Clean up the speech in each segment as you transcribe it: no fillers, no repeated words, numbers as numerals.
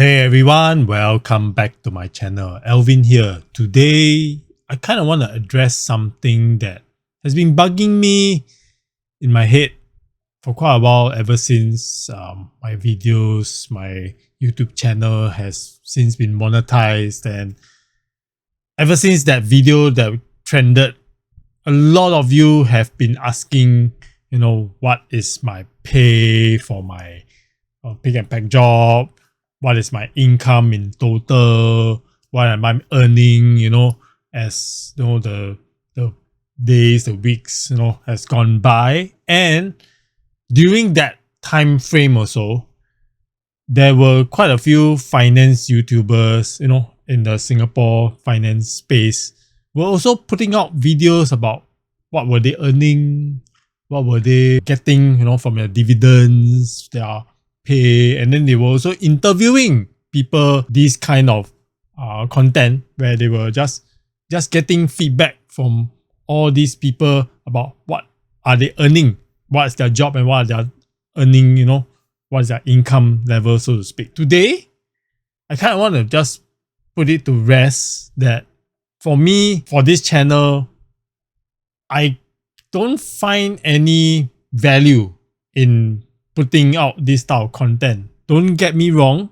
Hey everyone, welcome back to my channel. Alvin here. Today, I kind of want to address something that has been bugging me in my head for quite a while ever since my videos, my YouTube channel has since been monetized, and ever since that video that trended, a lot of you have been asking, what is my pay for my pick and pack job? What is my income in total? What am I earning, as the days, the weeks, has gone by. And during that time frame also, there were quite a few finance YouTubers, in the Singapore finance space, were also putting out videos about what were they earning, what were they getting, from their dividends, their pay, and then they were also interviewing people, this kind of content where they were just getting feedback from all these people about what are they earning, what is their job and what are they earning, what is their income level, so to speak. Today, I kind of want to just put it to rest that for me, for this channel, I don't find any value in putting out this style of content. Don't get me wrong.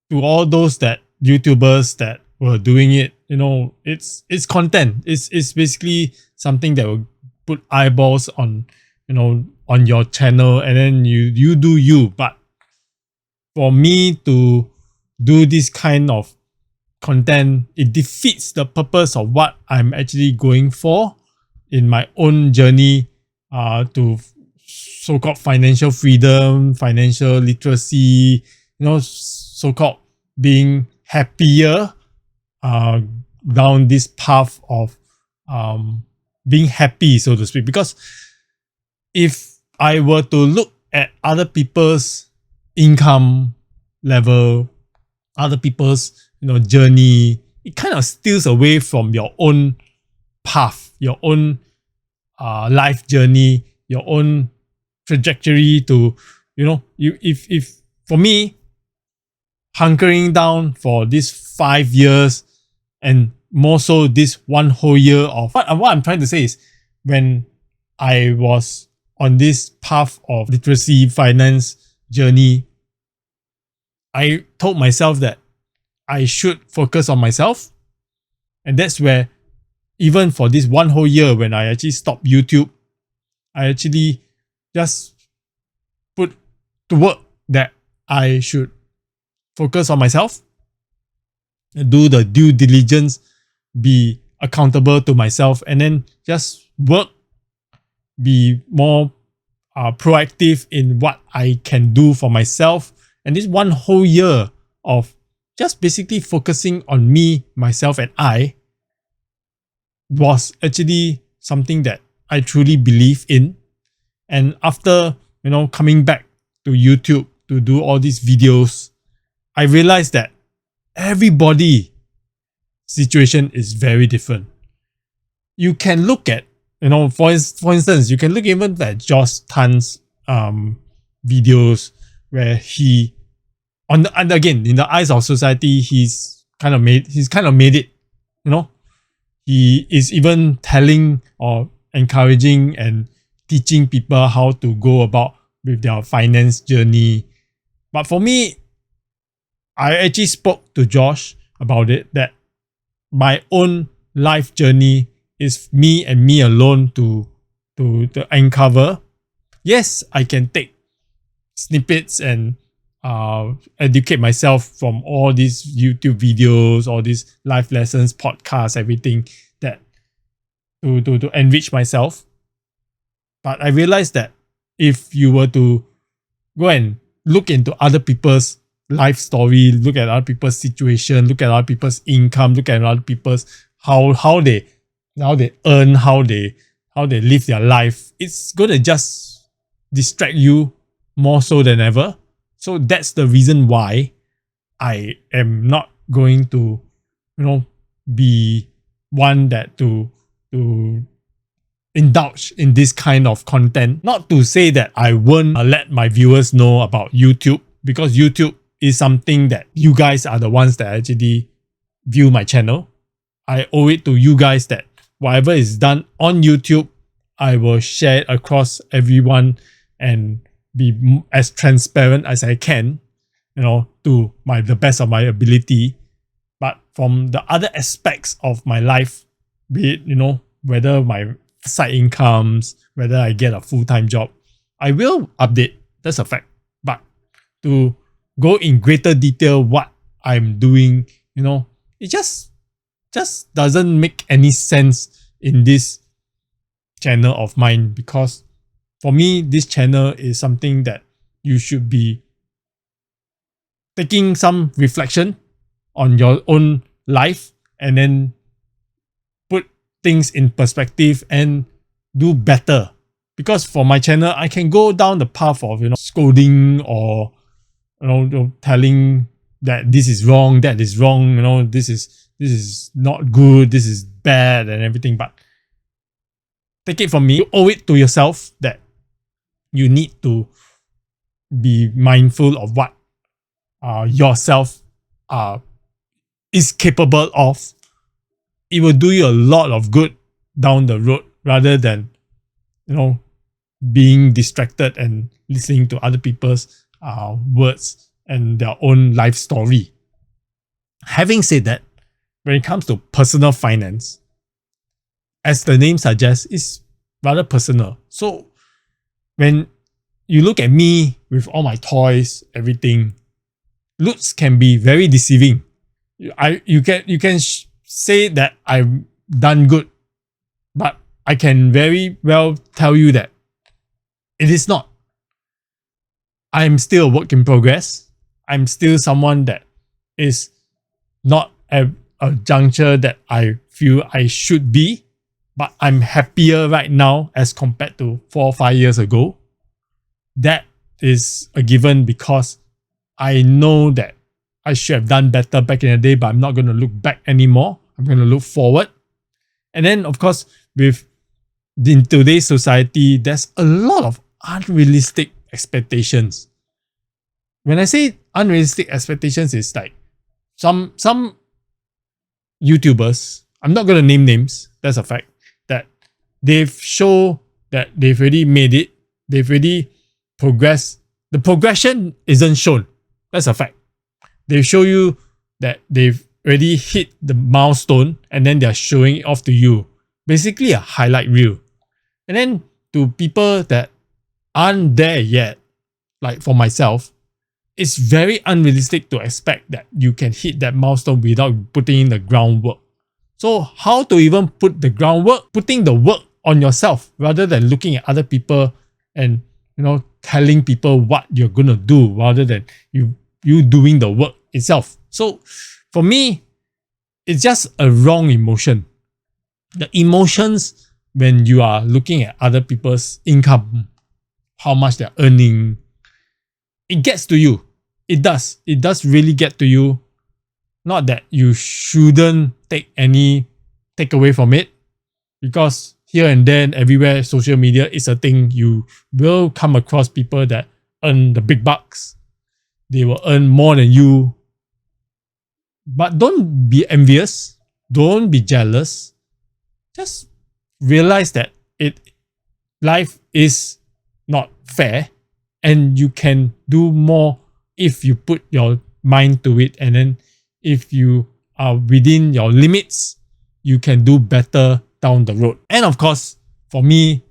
To all those that YouTubers that were doing it, it's content. It's basically something that will put eyeballs on, on your channel, and then you do you. But for me to do this kind of content, it defeats the purpose of what I'm actually going for in my own journey to so-called financial freedom, financial literacy, so-called being happier down this path of being happy, so to speak. Because if I were to look at other people's income level, other people's journey, it kind of steals away from your own path, your own life journey, your own trajectory to, if for me, hunkering down for these 5 years and more so this one whole year of what I'm trying to say is, when I was on this path of literacy finance journey, I told myself that I should focus on myself. And that's where, even for this one whole year, when I actually stopped YouTube, I actually just put to work that I should focus on myself, do the due diligence, be accountable to myself, and then just work, be more proactive in what I can do for myself. And this one whole year of just basically focusing on me, myself, and I was actually something that I truly believe in. And after, coming back to YouTube to do all these videos, I realized that everybody's situation is very different. You can look at, for instance, you can look even at Josh Tan's videos where he, and again, in the eyes of society, he's kind of made it, He is even telling or encouraging and teaching people how to go about with their finance journey. But for me, I actually spoke to Josh about it, that my own life journey is me and me alone to uncover. Yes, I can take snippets and educate myself from all these YouTube videos, all these life lessons, podcasts, everything that to enrich myself. But I realized that if you were to go and look into other people's life story, look at other people's situation, look at other people's income, look at other people's how they earn, how they live their life, it's gonna just distract you more so than ever. So that's the reason why I am not going to, be one that to indulge in this kind of content. Not to say that I won't let my viewers know about YouTube, because YouTube is something that you guys are the ones that actually view my channel. I owe it to you guys that whatever is done on YouTube, I will share it across everyone and be as transparent as I can, to the best of my ability. But from the other aspects of my life, be it, whether my side incomes, whether I get a full-time job, I will update. That's a fact. But to go in greater detail what I'm doing, it just doesn't make any sense in this channel of mine, because for me, this channel is something that you should be taking some reflection on your own life and then put things in perspective and do better. Because for my channel, I can go down the path of scolding or telling that this is wrong, that is wrong, this is not good, this is bad and everything. But take it from me, you owe it to yourself that you need to be mindful of what yourself is capable of. It will do you a lot of good down the road, rather than being distracted and listening to other people's words and their own life story. Having said that, when it comes to personal finance, as the name suggests, it's rather personal. So when you look at me with all my toys, everything, looks can be very deceiving. You can say that I've done good, but I can very well tell you that it is not. I'm still a work in progress. I'm still someone that is not at a juncture that I feel I should be, but I'm happier right now as compared to 4 or 5 years ago. That is a given, because I know that I should have done better back in the day, but I'm not going to look back anymore. I'm going to look forward. And then, of course, in today's society, there's a lot of unrealistic expectations. When I say unrealistic expectations, it's like some YouTubers, I'm not going to name names, that's a fact, that they've shown that they've already made it, they've already progressed. The progression isn't shown. That's a fact. They show you that they've already hit the milestone and then they're showing it off to you. Basically a highlight reel. And then to people that aren't there yet, like for myself, it's very unrealistic to expect that you can hit that milestone without putting in the groundwork. So how to even put the groundwork? Putting the work on yourself rather than looking at other people and telling people what you're gonna do rather than you doing the work itself. So for me, it's just a wrong emotion. The emotions when you are looking at other people's income, how much they're earning, it gets to you. It does. It does really get to you. Not that you shouldn't take away from it, because here and then, everywhere, social media is a thing. You will come across people that earn the big bucks. They will earn more than you. But don't be envious. Don't be jealous. Just realize that life is not fair, and you can do more if you put your mind to it, and then if you are within your limits, you can do better down the road. And of course, for me,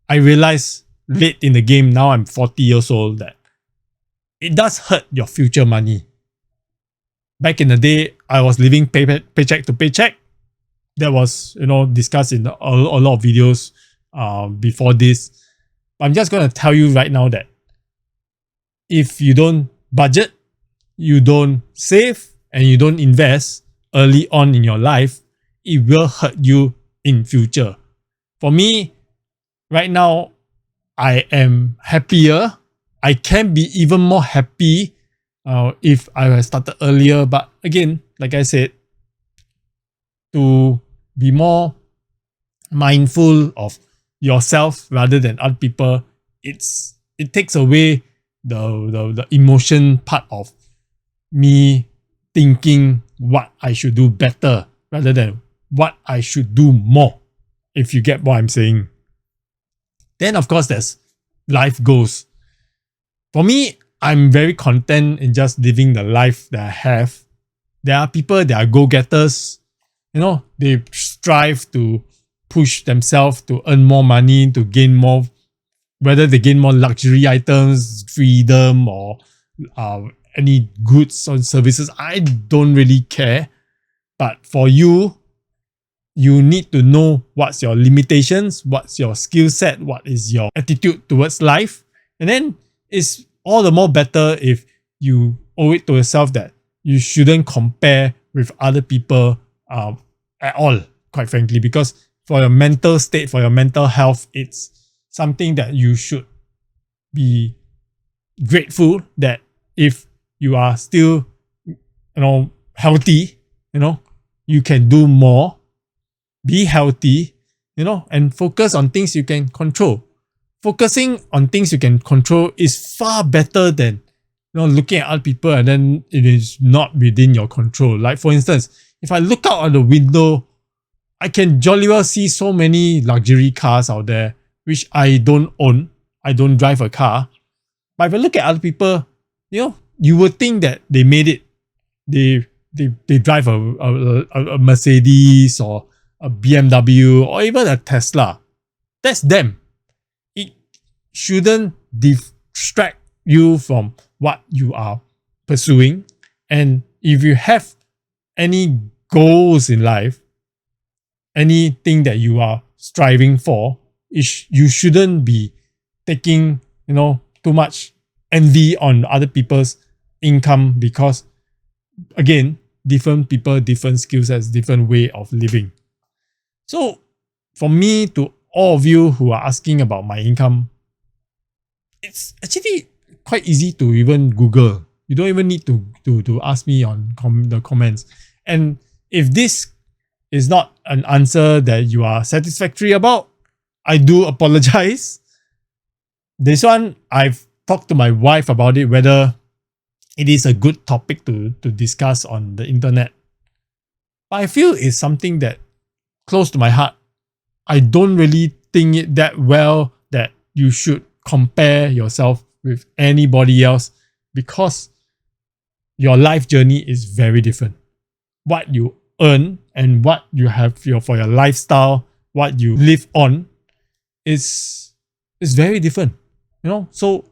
I realized late in the game, now I'm 40 years old, that it does hurt your future money. Back in the day, I was living paycheck to paycheck. That was, discussed in a lot of videos before this. I'm just going to tell you right now that if you don't budget, you don't save, and you don't invest early on in your life, it will hurt you in future. For me, right now, I am happier. I can be even more happy if I had started earlier. But again, like I said, to be more mindful of yourself rather than other people, it takes away the emotion part of me thinking what I should do better rather than what I should do more, if you get what I'm saying. Then of course there's life goals. For me, I'm very content in just living the life that I have. There are people that are go-getters, they strive to push themselves to earn more money, to gain more, whether they gain more luxury items, freedom, or any goods or services. I don't really care. But for you, you need to know what's your limitations, what's your skill set, what is your attitude towards life. And then it's all the more better if you owe it to yourself that you shouldn't compare with other people at all, quite frankly, because for your mental state, for your mental health, it's something that you should be grateful that if you are still, healthy, you can do more, be healthy, and focus on things you can control. Focusing on things you can control is far better than looking at other people and then it is not within your control. Like for instance, if I look out on the window, I can jolly well see so many luxury cars out there, which I don't own. I don't drive a car. But if I look at other people, you would think that they made it. They drive a Mercedes or a BMW or even a Tesla. That's them. It shouldn't distract you from what you are pursuing. And if you have any goals in life, anything that you are striving for, you shouldn't be taking, too much envy on other people's income, because again, different people, different skill sets, different way of living. So for me, to all of you who are asking about my income, it's actually quite easy to even Google. You don't even need to ask me on the comments. And if this is not an answer that you are satisfactory about, I do apologize. This one, I've talked to my wife about it, whether it is a good topic to discuss on the internet. But I feel it's something that close to my heart. I don't really think it that well that you should compare yourself with anybody else, because your life journey is very different. What you earn and what you have for your lifestyle, what you live on is very different. So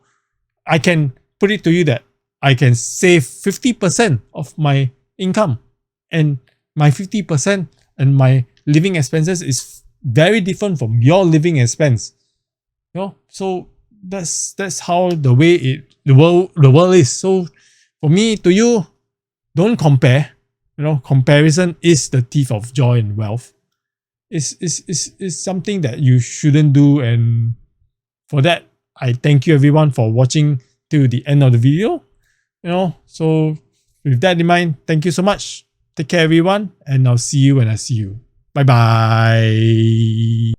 I can put it to you that I can save 50% of my income, and my 50% and my living expenses is very different from your living expense. So that's how the world is. So for me, to you, don't compare. Comparison is the thief of joy and wealth. It's something that you shouldn't do, and for that, I thank you everyone for watching till the end of the video. So with that in mind, thank you so much. Take care everyone, and I'll see you when I see you. Bye bye.